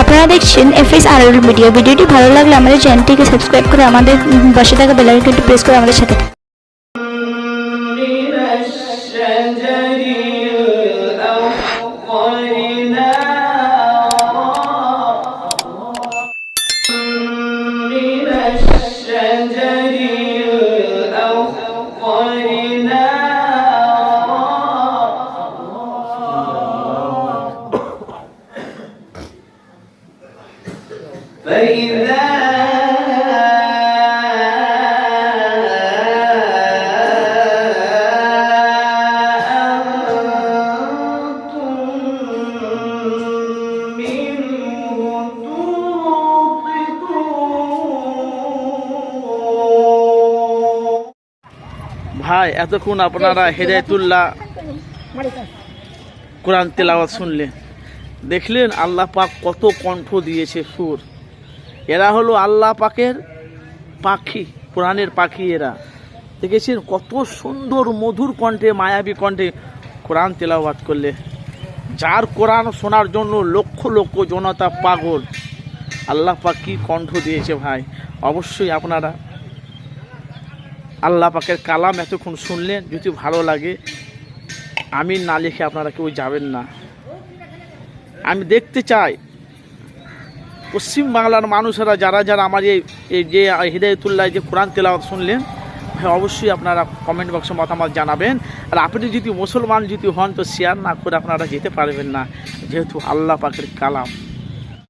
আপনারা দেখছেন FS RL media. ভিডিওটি ভালো লাগলে আমাদের চ্যানেলটিকে সাবস্ক্রাইব করে আমাদের পাশে থাকা বেল আইকনটি প্রেস করে আমাদের সাথে থাকুন। فإذا أنتم منه توقدون। ভাই এতক্ষণ আপনারা হেদায়েতুল্লাহ কোরআন তেলাওয়াত শুনলেন, দেখলেন আল্লাহ পাক কত কণ্ঠ দিয়েছে সুর। এরা হলো আল্লাহ পাকের পাখি, কোরআনের পাখি। এরা দেখেছেন কত সুন্দর মধুর কণ্ঠে, মায়াবী কণ্ঠে কোরআন তেলাওয়াত করলে। যার কোরআন শোনার জন্য লক্ষ লক্ষ জনতা পাগল, আল্লাহ পাক কি কণ্ঠ দিয়েছে ভাই। অবশ্যই আপনারা আল্লাহ পাকের কালাম এতক্ষণ শুনলেন, যদি ভালো লাগে আমিন না লিখে আপনারা কেউ যাবেন না। আমি দেখতে চাই পশ্চিম বাংলার মানুষেরা যারা যারা আমার এই যে হিদায়াতুল্লাহ যে কোরআন তেলাওয়াত শুনলেন, ভাই অবশ্যই আপনারা কমেন্ট বক্সে মতামত জানাবেন। আর আপনি যদি মুসলমান যদি হন তো শেয়ার না করে আপনারা যেতে পারবেন না, যেহেতু আল্লাহ পাকের কালাম।